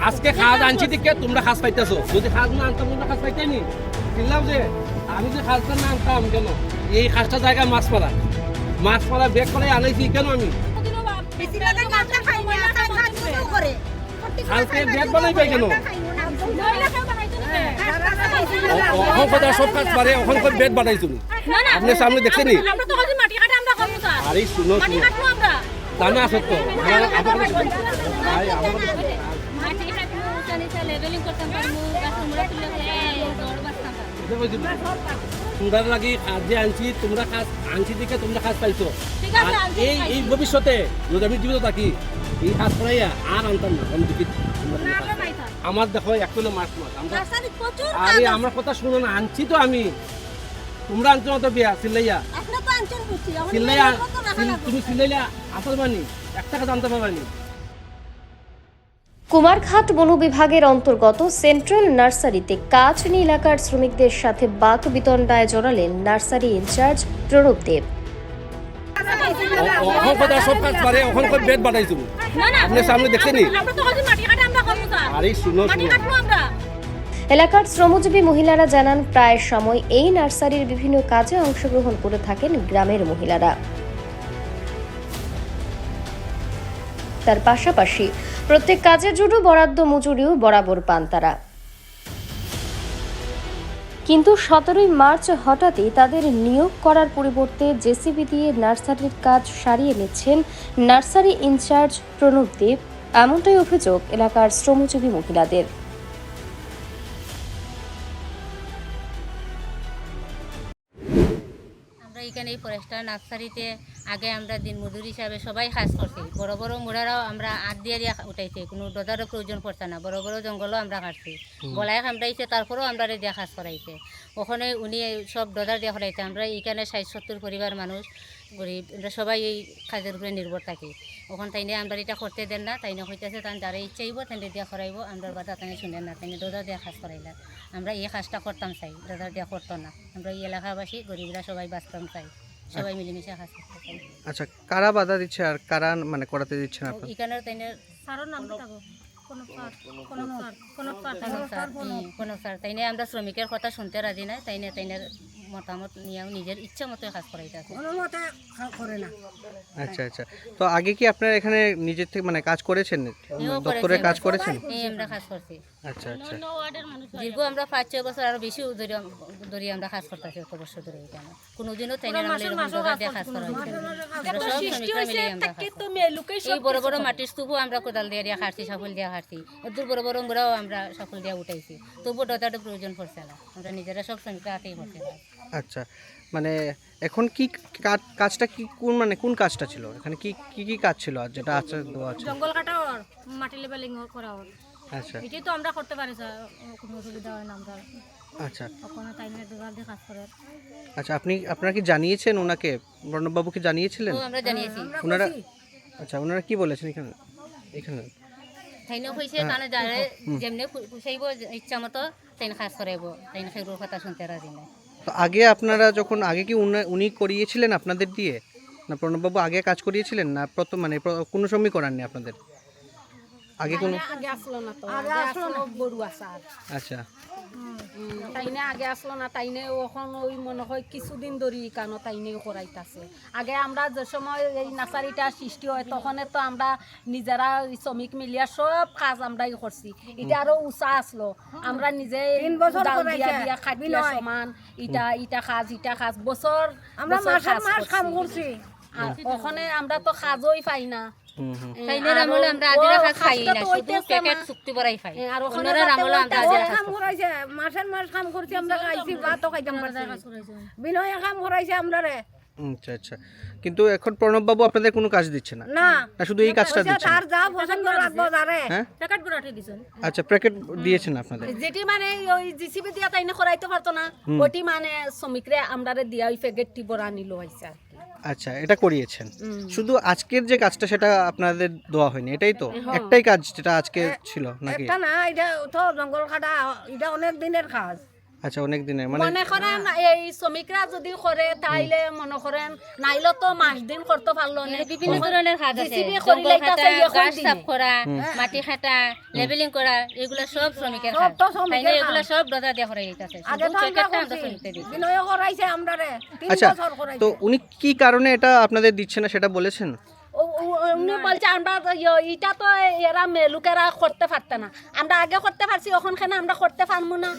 আজকে খাজ আনছি দিকে তোমরা খাজ পাইতেছো, যদি খাজ না আনতাম তোমরা খাজ পাইতেনি। কিনলাম যে আমি যে খাজটা না আনতাম কেন, এই খাজটা জায়গায় মাছ মারা বেগ করে আনাইছি কেন আমি খালকে বেগ বানাই পাই কেন ওখান কথা সব কাজ পারে ওখান করে বেড বানাই তুমি আপনার সামনে দেখছেন নি আরে শুনো জানা আছে তো তোমরা লাগি খাজ যে আনছি তোমরা খাজ আনছি দিকে তোমরা খাজ পাইছো এই ভবিষ্যতে যদি আমি জীবিত থাকি এই খাজ করাইয়া আর আনতাম না আমি দুঃখিত আমার দেখো এক মাছ আমরা আরে আমার কথা শুনো না আনছি তো আমি তোমরা আনছো না তো বিয়া সিল্লাইয়া তুমি সিল্লাইয়া আসল বানি এক টাকা জানতে পারবানি। কুমারঘাট বন বিভাগের অন্তর্গত সেন্ট্রাল নার্সারিতে কাজ নিয়ে এলাকার শ্রমিকদের সাথে বাক বিতণ্ডায় জড়ালেন নার্সারি ইনচার্জ প্রণব দেব। ওখান কথা সব কাজ পারে ওখান করে বেড বানাই তুমি আপনার সামনে দেখছেন নি আরে শুনো এলাকার শ্রমজীবী মহিলারা জানান প্রায় সময় এই নার্সারির বিভিন্ন কাজে অংশগ্রহণ করে থাকেন গ্রামের মহিলারা। তার পাশাপাশি প্রত্যেক কাজের জন্য বরাদ্দ মজুরিও বরাবর পান তারা। কিন্তু 17 মার্চ হঠাৎই তাদের নিয়োগ করার পরিবর্তে জেসিবি দিয়ে নার্সারির কাজ সারিয়ে নিচ্ছেন নার্সারি ইনচার্জ প্রণব দেব, এমনটাই অভিযোগ এলাকার শ্রমজীবী মহিলাদের। এখানে এই ফরেস্টার নার্সারিতে আগে আমরা দিনমজুর হিসাবে সবাই কাজ করছি, বড় বড় মুড়ারাও আমরা আট দিয়ে উঠাইছি, কোনো ডোজারও প্রয়োজন পড়ছে না, বড় বড় জঙ্গলও আমরা কাটছি, গলায় কামড়াইছে তারপরেও আমরা দিয়ে কাজ করাইছে। ওখানে উনি সব ডোজার দিয়ে করাইছে। আমরা এখানে 60-70 পরিবার মানুষ গরিব, আমরা সবাই এই কাজের উপরে নির্ভর থাকি। ওখান তাইনে আমরা এটা করতে দেন না, তাইনে হইতেছে তাই যারা ইচ্ছাইব তাইনে দিয়া করাইব, আমরা বাধা তাইনে শুনেন না, তাইনে ডোজার দিয়ে কাজ করাইলাম। আমরা এই কাজটা করতাম চাই, ডোজার দিয়া করতো না। আমরা এই এলাকাবাসী গরিবরা সবাই বাঁচতাম চাই, সবাই মিলেমিশে কাজ করতে চাই। আচ্ছা, কারা বাধা দিচ্ছে আর কারা মানে করাতে দিচ্ছে না? এখানে তাইনে কোনো স্যার তাইনে আমরা শ্রমিকের কথা শুনতে রাজি নাই, তাইনে মতামত নিয়েও নিজের ইচ্ছা মতো কাজ করাইতে আছে। আচ্ছা আচ্ছা, তো আগে কি আপনারা এখানে নিজের থেকে মানে কাজ করেছেন, দপ্তরে কাজ করেছেন? আমরা কাজ করছি। আচ্ছা আচ্ছা, দীর্ঘ আমরা 5-6 বছর আরো বেশি ধরে আমরা কাজ করতেছি, 1 বছর ধরে এখানে কোনোদিনও তাইনে কাজ করা হয়েছে। এই বড় বড় মাটির স্তূপও আমরা কোদাল দিয়ে খাটছি, সকল দিয়ে খাটছি, এদূর বড় বড় মুড়াও আমরা সকল দিয়ে উঠাইছি, তবুও ডোজারও প্রয়োজন পড়ছে না, আমরা নিজেরা সব শ্রমিকরা হাতেই করতে পারি। আচ্ছা, মানে এখন কি কাজটা কি কোন কাজটা ছিল এখানে, কি কি কাজ ছিল আর যেটা আছে দেওয়া আছে? জঙ্গল কাটা আর মাটি লেভেলিং করা আর আচ্ছা, এটাই তো আমরা করতে পারি স্যার, কোনো অসুবিধা হয় না আমরা। আচ্ছা ওখানে টাইমে দুবার দিয়ে কাজ করে। আচ্ছা, আপনারা কি জানিয়েছেন ওনাকে, প্রণববাবুকে জানিয়েছিলেন? আমরা জানিয়েছি। ওনারা আচ্ছা, ওনারা কি বলেছেন এখানে তাইনে কইছে তাহলে যারে যেমনি খুশাইব ইচ্ছা মতো তাইনে কাজ করাইব, তাইনে সেগুলোর কথা শুনতে রাজি না। তো আগে আপনারা যখন আগে কি উনি করিয়েছিলেন আপনাদের দিয়ে, না প্রণববাবু আগে কাজ করিয়েছিলেন, না প্রথম মানে কোনো সময় করাননি আপনাদের আগে কোনো? আগে আসলো না তো, আগে আসলো না বড়ুয়া স্যার। আচ্ছা, তাইনে আগে আসলো না, তাইনে ওখান ওই মনে হয় কিছুদিন ধরে কেন তাইনে করাইতেছে। আগে আমরা যে সময় এই নার্সারিটা সৃষ্টি হয় তখন তো আমরা নিজেরা শ্রমিক মিলিয়া সব কাজ আমরাই করছি। এটা আরো উঁচা আসলো, আমরা নিজে দিয়া খাটিয়া সমান ইটা কাজ বছর আমরা কাম করছি। আর ওখানে আমরা তো কাজই পাই না, তাইনের আমলে আমরা আজিরা কাজ খাই না, শুধু প্যাকেট চুক্তি বড়াই খাই। আর ওখানের আমলে আমরা আজিরা কাজ করাইছে, মাসের মাস কাম করছি আমরা, খাইছি ভাতও খাইতাম পারছি, বিনয় কাম করাইছে আমরা রে। আচ্ছা আচ্ছা, কিন্তু এখন প্রণববাবু আপনাদের কোনো কাজ দিচ্ছে না? না, শুধু এই কাজটা দিচ্ছেন? তার যা পছন্দ লাগবে তারে প্যাকেট বড়াতে দিছেন। আচ্ছা, প্যাকেট দিয়েছেন আপনাদের? যেটি মানে ওই জিসিবি দিয়া তাইনে করাইতে পারতো না, ওটি মানে শ্রমিকরে আমরারে দিয়া ওই প্যাকেটটি বড়া নিলো হইছে। আচ্ছা, এটা করিয়েছেন। শুধু আজকের যে কাজটা সেটা আপনাদের দেওয়া হয়নি, এটাই তো একটাই কাজ যেটা আজকে ছিল নাকি? এটা না, এটা তো জঙ্গল কাটা, এটা অনেক দিনের কাজ। আচ্ছা অনেক দিনের মানে মনে করেন এই শ্রমিকরা যদি করে তাইলে মনে করেন নাইলে তো মাস দিন করতে পারলো না বিভিন্ন ধরনের কাজ আছে, JCB জঙ্গল করিলেই কাটা, তাছে এখন গাছ দিনে। সাফ করা, মাটি কাটা, লেবেলিং করা, এগুলো সব শ্রমিকের সব কাজ। তো শ্রমিকের তাইলে এগুলো কাজ। সব ডজা দিয়ে করাই যাইতাছে, আগে শুধু তো আমরা চেকটা আমরা করছি শ্রমিককে দিই। বিনয় করাইছে আমরা রে 3 আচ্ছা বছর করাইছে তো উনি কি কারণে এটা আপনাদের দিচ্ছে না সেটা বলেছেন? উনি বলছে আমরা তো এটা তো এরা লোকেরা করতে পারতে না, আমরা আগে করতে পারছি, ওখানে আমরা করতে পারবো না।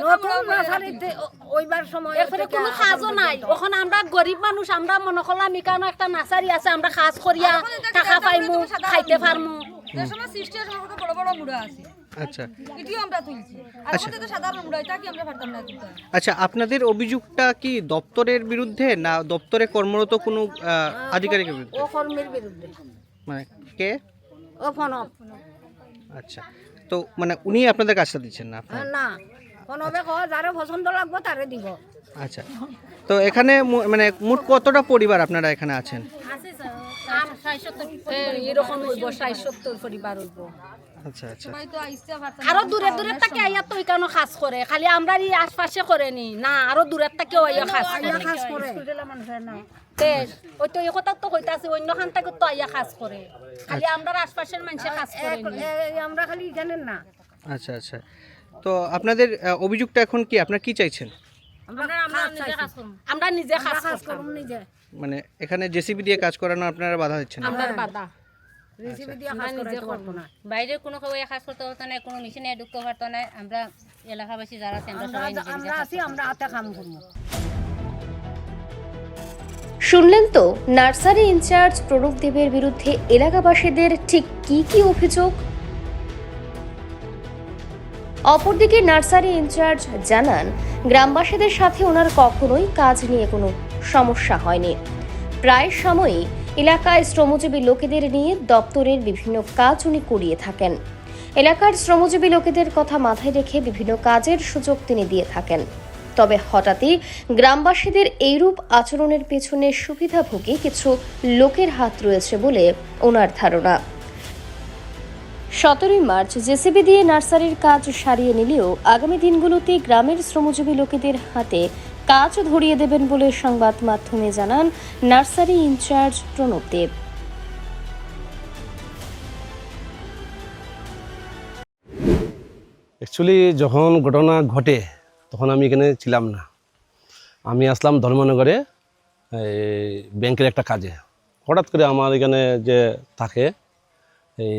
নতুন নার্সারিতে ওইবার সময় এরপরে কোনো কাজও নাই, ওখানে আমরা গরিব মানুষ, আমরা মনে করলাম এখানে একটা নার্সারি আছে, আমরা কাজ করিয়া টাকা পাইমু, খাইতে পারমু। আচ্ছা আচ্ছা সাধারণ মুড়া এটা কি আমরা পারতাম না তুলতে। আচ্ছা আপনাদের অভিযোগটা কি দপ্তরের বিরুদ্ধে না দপ্তরে কর্মরত কোনো আধিকারিকের বিরুদ্ধে? ও কর্মীর বিরুদ্ধে মানে কে? ও ফনব আচ্ছা তো মানে উনি আপনাদের কাজটা দিচ্ছেন না আপনার? না ফনবে কয় যারে পছন্দ লাগবে তারে দিব। আচ্ছা তো এখানে মানে মোট কতটা পরিবার আপনারা এখানে আছেন? এরকম হইব 60-70 পরিবার হইব। আচ্ছা আচ্ছা সবাই তো আইসতে পারতাম আরো দূরে দূরে থেকে আইয়া তো এখানে কাজ করে, খালি আমরা এই আশপাশে করেনি না, আরো দূরের থেকে আইয়া কাজ করে। কাজ করে তে ওই তো এই কথা তো কইতাছি, অন্য খান থেকে তো আইয়া কাজ করে, খালি আমরা আশপাশের মানুষে কাজ করে। আমরা খালি জানেন না আচ্ছা আচ্ছা তো আপনাদের অভিযোগটা এখন কি আপনারা কি চাইছেন? আমরা নিজে কাজ করব, আমরা নিজে কাজ কাজ করতাম, করব নিজে মানে এখানে জেসিবি দিয়ে কাজ করানো আপনারা বাধা দিচ্ছেন না? আমরা বাধা রেসিপি দিয়ে কাজ করতে পারবো না। বাইরে কোনো কেউ কাজ করতে পারতো না, কোনো মেশিনে ঢুকতে পারতো না। আমরা এলাকাবাসী যারা আছি আমরা সবাই নিজে নিজে আমরা আছি, আমরা হাতে কাম করবো। শুনলেন তো নার্সারি ইনচার্জ প্রণব দেবের বিরুদ্ধে এলাকাবাসীদের ঠিক কি কি অভিযোগ। অপরদিকে নার্সারি ইনচার্জ জানান গ্রামবাসীদের সাথে ওনার কখনোই কাজ নিয়ে কোনো সমস্যা হয়নি। প্রায় সময়ই এলাকায় শ্রমজীবী লোকেদের নিয়ে দপ্তরের বিভিন্ন কাজ উনি করিয়ে থাকেন। এলাকার শ্রমজীবী লোকেদের কথা মাথায় রেখে বিভিন্ন কাজের সুযোগ তিনি দিয়ে থাকেন। তবে হঠাৎই গ্রামবাসীদের এইরূপ আচরণের পেছনে সুবিধাভোগী কিছু লোকের হাত রয়েছে বলে ওনার ধারণা। 17 মার্চ জেসিবি দিয়ে নার্সারির কাজ সারিয়ে নিলেও আগামী দিনগুলোতে গ্রামের শ্রমজীবী লোকেদের হাতে কাজ ধরিয়ে দেবেন বলে সংবাদ মাধ্যমে জানান নার্সারি ইনচার্জ প্রণব দেব। অ্যাকচুয়ালি যখন ঘটনা ঘটে তখন আমি এখানে ছিলাম না, আমি আসলাম ধর্মনগরে এই ব্যাংকের একটা কাজে। হঠাৎ করে আমার এখানে যে থাকে এই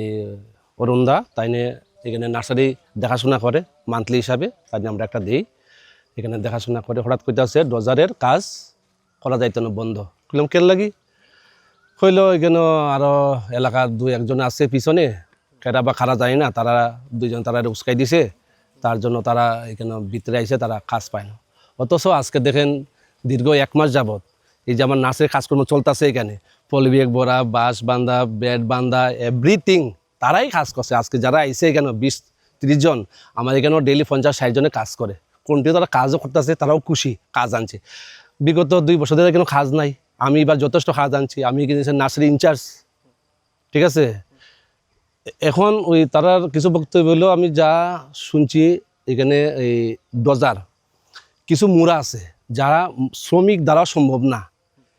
অরুণদা, তাই নিয়ে এখানে নার্সারি দেখাশোনা করে মান্থলি হিসাবে, তাই নিয়ে আমরা একটা দিই। এখানে দেখাশোনা করে হঠাৎ করতে আছে ডজারের কাজ করা যাইতো না, বন্ধ করলাম। কেন লাগি হইল এখানে আরও এলাকার 2-1জন আছে পিছনে, কেটা বা খারা যায় না, তারা 2জন তারা উস্কাই দিছে, তার জন্য তারা এখানে ভিতরে আইসে, তারা কাজ পায় না। অথচ আজকে দেখেন দীর্ঘ 1 মাস যাবৎ এই যে আমার নার্সের কাজকর্ম চলতেছে, এখানে পলিব্যাগ ভরা, বাঁশ বান্ধা, বেড বান্ধা, এভরিথিং তারাই কাজ করছে। আজকে যারা আইসে এখানে 20-30 জন, আমার এখানেও ডেইলি 50-60 জনে কাজ করে। কোনটিও তারা কাজও করতেছে, তারাও খুশি কাজ আনছে। বিগত 2 বছর ধরে কেন কাজ নাই, আমি এবার যথেষ্ট কাজ আনছি। আমি কিন্তু নার্সারি ইনচার্জ, ঠিক আছে। এখন ওই তারার কিছু বক্তব্য হলো, আমি যা শুনছি এখানে এই ডজার কিছু মুড়া আছে যারা শ্রমিক দ্বারা সম্ভব না,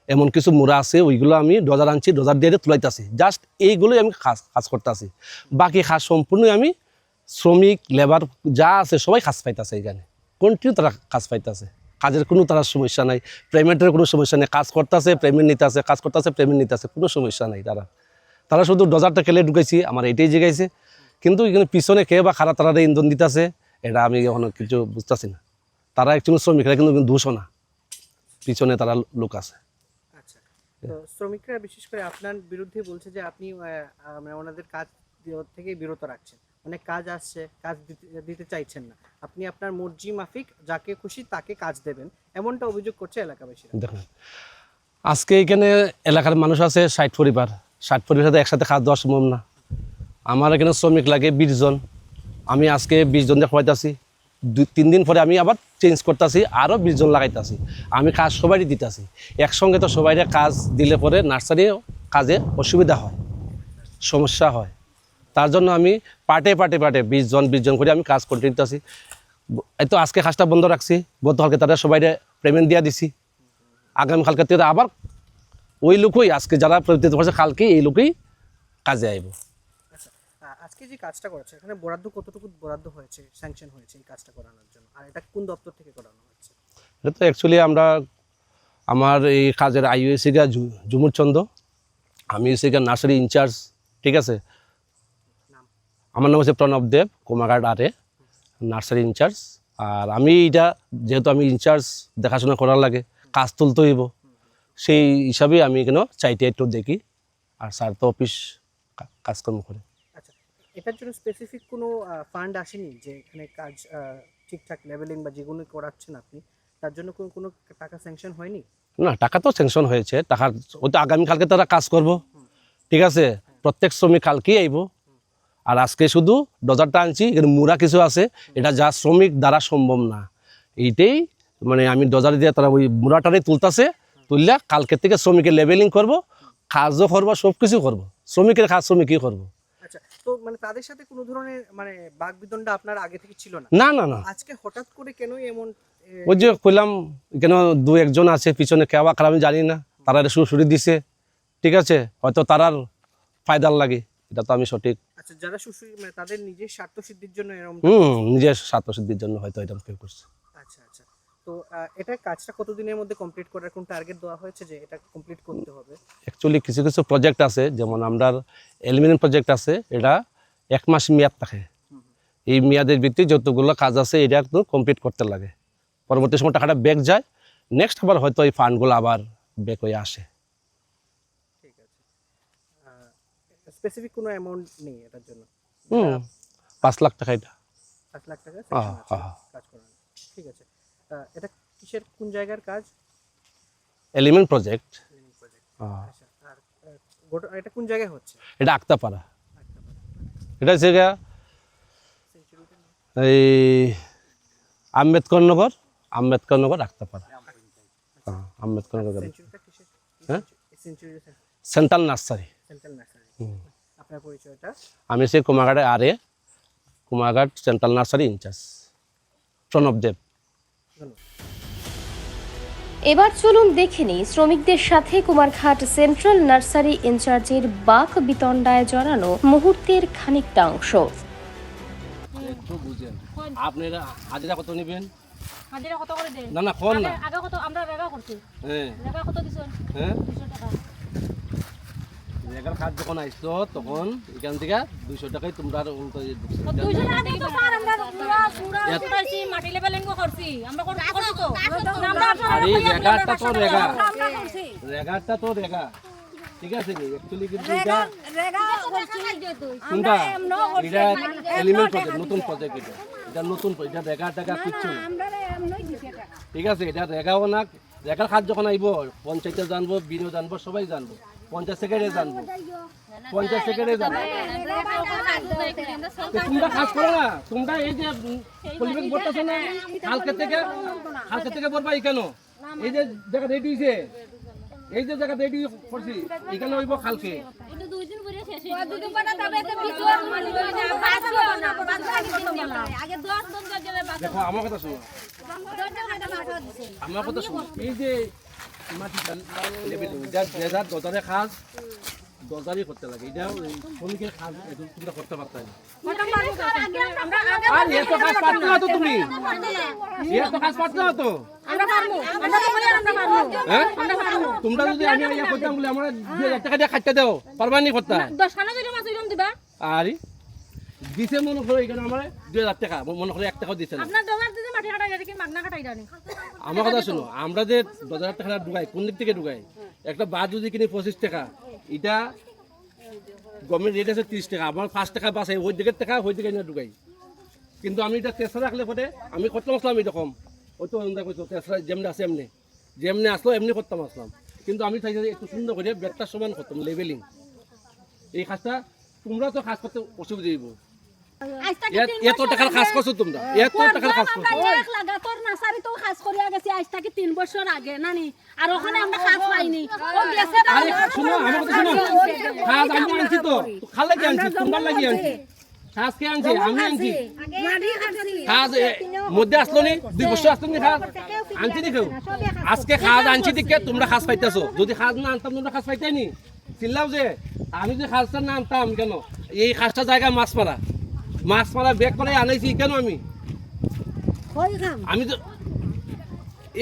এমন কিছু মুড়া আছে, ওইগুলো আমি ডজার আনছি, ডজার দিয়ে তুলাইতেছি। জাস্ট এইগুলোই আমি কাজ করতেছি, বাকি কাজ সম্পূর্ণই আমি শ্রমিক লেবার যা আছে সবাই কাজ পাইতেছে। এখানে কন্টিনিউ তারা কাজ পাইতেছে, কাজের কোনো তারা সমস্যা নাই, পেমেন্টের কোনো সমস্যা নেই, কাজ করতেছে পেমেন্ট নিতে আছে, কাজ করতেছে পেমেন্ট নিতে আছে, কোনো সমস্যা নাই। তারা শুধু ডজারটা খেলে ঢুকাইছি, আমার এটাই জিগাইছে। কিন্তু এখানে পিছনে কে বা খারাপ তারা ইন্ধন দিতেছে, এটা আমি এখনো কিছু বুঝতেছি না। তারা একচুয়ালি শ্রমিকরা কিন্তু দোষও না, পিছনে তারা লোক আছে। আচ্ছা তো শ্রমিকরা বিশেষ করে আপনার বিরুদ্ধে বলছে যে আপনি মানে ওনাদের কাজ থেকে বিরত রাখছেন, অনেক কাজ আসছে, কাজ দিতে চাইছেন না, আপনি আপনার মর্জি মাফিক যাকে খুশি তাকে কাজ দেবেন, এমনটা অভিযোগ করছে এলাকাবাসীরা। দেখুন আজকে এখানে এলাকার মানুষ আছে 60 পরিবার, 60 পরিবার সাথে একসাথে কাজ দেওয়া সম্ভব না। আমার এখানে শ্রমিক লাগে 20 জন, আমি আজকে 20 জন দিয়ে খাওয়াইতেছি, 2-3 দিন পরে আমি আবার চেঞ্জ করতেছি, আরও 20 জন লাগাইতেছি। আমি কাজ সবারই দিতেছি, একসঙ্গে তো সবাই কাজ দিলে পরে নার্সারি কাজে অসুবিধা হয়, সমস্যা হয়। তার জন্য আমি পার্টে 20 জন করে আমি কাজ কন্টিনিউ আছি। এই তো আজকে কাজটা বন্ধ রাখছি, গতকালকে তারা সবাই পেমেন্ট দিয়ে দিছি, আগামীকালকে থেকে আবার ওই লোকই আজকে যারা প্রতিনিধিত্ব করছে কালকে এই লোকই কাজে আইব। আচ্ছা, আজকে যে কাজটা করেছে এখানে বরাদ্দ কতটুকু বরাদ্দ হয়েছে, স্যাংশন হয়েছে এই কাজটা করানোর জন্য, আর এটা কোন দপ্তর থেকে করানো হচ্ছে? এটা তো অ্যাকচুয়ালি আমার এই কাজের আইইউসি গা ঝুমুর চন্দ, আমি হচ্ছে গা নার্সারি ইনচার্জ, ঠিক আছে। আমার নাম হচ্ছে প্রণব দেব, কুমারঘাট আরে নার্সারি ইনচার্জ। আর আমি এটা যেহেতু আমি ইনচার্জ, দেখাশোনা করার লাগে, কাজ তুলতে হইব, সেই হিসাবে আমি এখানে চাইতে একটু দেখি, আর স্যার তো অফিস কাজকর্ম করে। আচ্ছা, এটার জন্য স্পেসিফিক কোনো ফান্ড আসেনি যে এখানে কাজ ঠিকঠাক লেভেলিং বা যেগুলো করাচ্ছেন আপনি তার জন্য কোনো টাকা স্যাংশন হয়নি? না, টাকা তো স্যাংশন হয়েছে, টাকার ও তো আগামীকালকে তারা কাজ করব, ঠিক আছে। প্রত্যেক শ্রমিক কালকেই আইব, আর আজকে শুধু ডজারটা আনছি, এখানে মুড়া কিছু আছে, এটা যা শ্রমিক দ্বারা সম্ভব না, এইটাই মানে আমি ডজার দিয়ে তারা ওই মুড়াটারে তুলতেছে, তুললে কালকে থেকে শ্রমিকের লেভেলিং করব, কাজও করবো, সব কিছু করবো, শ্রমিকের কাজ শ্রমিকই করবো। আচ্ছা, তো মানে তাদের সাথে কোনো ধরনের মানে বাকবিতণ্ডা আপনার আগে থেকে ছিল না? না না না, আজকে হঠাৎ করে কেন এমন? ওই যে কইলাম কেন 2-1 আছে পিছনে কেওয়া খারাপ আমি জানি না, তারা সুড়ি দিছে, ঠিক আছে, হয়তো তারার ফায়দার লাগে, এটা তো আমি সঠিক। আচ্ছা, যারা সুশ্রী মানে তাদের নিজের স্বার্থ সিদ্ধির জন্য এরকম? নিজের স্বার্থসিদ্ধির জন্য হয়তো এটা কেউ করছে। আচ্ছা আচ্ছা, তো এটা কাজটা কতদিনের মধ্যে কমপ্লিট করার কোন টার্গেট দেওয়া হয়েছে যে এটা কমপ্লিট করতে হবে? অ্যাকচুয়ালি কিছু কিছু প্রজেক্ট আছে, যেমন আমরা অ্যালুমিনিয়াম প্রজেক্ট আছে, এটা 1 মাস মেয়াদ থাকে, এই মেয়াদের ভিত্তিতে যতগুলো কাজ আছে এটা একদম কমপ্লিট করতে লাগে, পরবর্তী সময় টাকাটা ব্যাক যায়, নেক্সট আবার হয়তো এই ফান্ডগুলো আবার ব্যাক হয়ে আসে। ঠিক আছে, স্পেসিফিক কোনো অ্যামাউন্ট নেই এটার জন্য? 5 লাখ টাকা এটা। 5 লাখ টাকা হ্যাঁ, sanction আছে হ্যাঁ। কাজ করানো। ঠিক আছে, এটা কিসের কোন জায়গার কাজ? Aluminium project. আচ্ছা, আর এটা কোন জায়গায় হচ্ছে? এটা আক্তাপাড়া, এটা হচ্ছে গিয়া এই আম্বেদকর নগর আক্তাপাড়া। হ্যাঁ, আম্বেদকর নগর, সেঞ্চুরিটা কিসের? হ্যাঁ? Century central nursery. Central nursery. আপনার পরিচয়টা? আমি সেই কুমারঘাটে আরে Kumarghat central nursery in charge Pranab Deb. এবার চলুন দেখে নিই শ্রমিকদের সাথে কুমারঘাট সেন্ট্রাল নার্সারি ইনচার্জের বাক বিতণ্ডায় জড়ানো মুহূর্তের খানিকটা অংশ। আপনারা হাজিরা কত নেবেন? হাজিরা কত করে দেন? না না, কোন না, আগে কত আমরা রেগা করছি, হ্যাঁ রেগা কত দিছেন? হ্যাঁ, 200 টাকা। জায়গার কাজ যখন আইছো তখন এখান থেকে 200 টাকায় তোমরা 200 টাকা দিয়ে তো স্যার আমরা পুরা উঠাইছি, মাটি লেভেলিং করছি, আমরা করছি তো আমরা আরে রেগাটা তো রেগা, আমরা করছি রেগাটা তো রেগা, ঠিক আছে নি, অ্যাকচুয়ালি কিন্তু রেগা এটা রেগা করছি কোনটা এমনও করছি, এটা এলিমেন্ট প্রজেক্ট, নতুন প্রজেক্ট, এটা নতুন, এটা রেগা টাকা কিচ্ছু না, আমরা এমনই দিছে টাকা। ঠিক আছে। এটা রেগাও না, রেগার কাজ যখন আইব পঞ্চায়েতে জানবো, বিনিয়োগ জানবো, সবাই জানবো, 50 সেকেন্ডে জানবো, 50 সেকেন্ডে জানবো। তো তোমরা কাজ করো না, তোমরা এই যে পরিবেশ বলতেছো না, কালকে থেকে বলবা কেন, এই যে জায়গা রেডি হয়েছে, এই যে জায়গা রেডি করছি, এখানে হইব কালকে। দুদিন পরে তবে তো কিছু আর মানে কাজ করব না, আগে 10 জন যাবে বাস দেখো আমার কথা শোনো, আমার কথা শোনো, এই যে মাটি যার দরজারে কাজ দরজারই করতে লাগে, এটা শ্রমিকের কাজ তোমরা করতে পারতে না। আর এত কাজ পারছো না তো তুমি, এত কাজ পারছো না তো, হ্যাঁ? তোমরা যদি আমি ইয়া করতাম বলে আমরা 2000 টাকা দিয়ে খাইতে দাও, পারবা নি করতে? 10 খানা যদি মাছ এরকম দিবা, আরে দিছে মনে করো এখানে আমার 2000 টাকা, মনে করো 1 টাকাও দিছে না। আপনার ডলার দিতে মাটি কাটাই এটা কি মাগনা কাটাই জানি? আমার কথা শোনো, আমরা যে 10,000 টাকা ঢুকাই, কোন দিক থেকে ঢুকাই? একটা বাস যদি কিনি 25 টাকা, এটা গভর্নমেন্ট রেট আছে 30 টাকা, আমার 5 টাকা বাস ওই দিকের টাকা ওই দিকে ঢুকাই, কিন্তু আমি এটা তেসরা রাখলে পরে আমি করতাম আসলাম এরকম, ওই তো কইতো তেসরা যেমনি আছে যেমনি আসলো এমনি করতাম আসলাম, কিন্তু আমি চাইছি একটু সুন্দর করে ব্যাগটা সমান করতাম, লেভেলিং। এই কাজটা তোমরা তো কাজ করতে অসুবিধা হইব, এত টাকার কাজ করছো তোমরা, এত টাকার কাজ করছো। এক লাগাতর নাসারি তো কাজ করিয়া গেছি, আজ থেকে 3 বছর আগে নানি আর ওখানে আমরা কাজ পাইনি ও গেছে আরে শুনো আমার কথা শুনো খাস আমি আনছি তো খাল লাগি আনছি তোমার লাগি আনছি খাস কে আনছি আমি আনছি খাস মধ্যে আসলো নি 2 বছর আসলো নি খাস আনছি নি কেউ আজকে খাস আনছি দিকে তোমরা খাস পাইতেছো যদি খাস না আনতাম তোমরা খাস পাইতাই নি চিল্লাও যে আমি যদি খাসটা না আনতাম কেন এই খাসটা জায়গা মাছ মারা ব্যাগ করে আনাইছি কেন আমি তো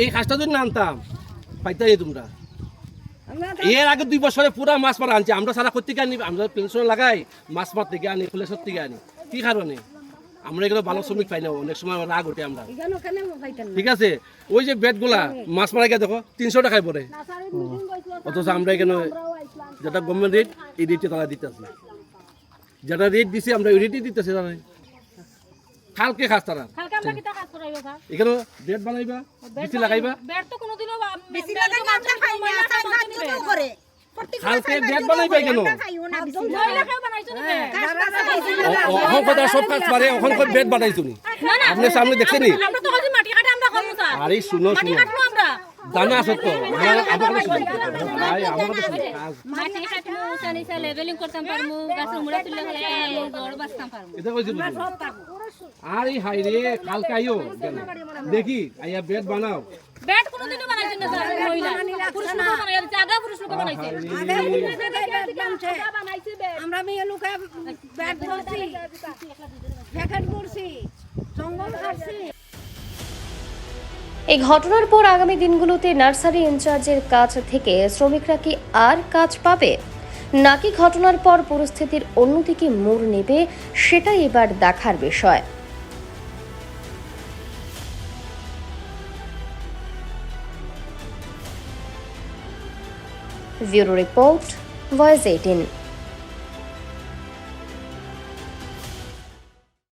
এই খাসটা যদি না আনতাম পাইতাই তোমরা এর আগে 2 বছরে পুরা মাছ মারা আনছি আমরা সারা করতে আনি আমরা পেনশন লাগাই মাছ মারতে থেকে আনি ফুলেশ্বর থেকে আনি কি কারণে আমরা এগুলো ভালো শ্রমিক পাই না অনেক সময় রাগ ওঠে আমরা ঠিক আছে ওই যে বেডগুলা মাছ মারা গিয়ে দেখো 300 টাকায় পড়ে অথচ আমরা এখানে যেটা গভর্নমেন্ট রেট এই রেটে তারা দিতেছে যেটা রেট দিছে আমরা ওই রেটই দিতেছি তারা কালকে খাস তারা কালকে আমরা কিটা কাজ করাইবো স্যার এখানে বেড বানাইবা বিচি লাগাইবা বেড তো কোনোদিনও বেশি লাগাই না আমরা খাই না খাই না তো করে কালকে বেড বানাইবা কেন মহিলা কেউ বানাইছো না এখন কথা সব কাজ পারে এখন কই বেড বানাইছো নি আপনি সামনে দেখছেন নি আমরা তো কাজে মাটি কাটে আমরা করব স্যার আরে শুনো শুনো কাটবো আমরা জানা আছে তো আমার কথা শুনো ভাই আমার কথা শুনো মাটি কাটমু সানিসা লেভেলিং করতাম পারমু গাছ মুড়া তুললে জড় বাসতাম পারমু এটা কইছি আরে হাই রে কালকে আইও দেখি আইয়া বেড বানাও বেড কোনোদিনও বানাইছো না স্যার মহিলা পুরুষ লোক বানাইছে আগে পুরুষ লোক বানাইছে আমরা মেয়ে লোকে ব্যাট করছি প্যাকেট করছি জঙ্গল কাটছি এই ঘটনার পর আগামী দিনগুলোতে নার্সারি ইনচার্জের কাছ থেকে শ্রমিকরা কি আর কাজ পাবে নাকি ঘটনার পর পরিস্থিতির অন্যদিকে মোড় নেবে সেটাই এবার দেখার বিষয়। Bureau report, voice 18।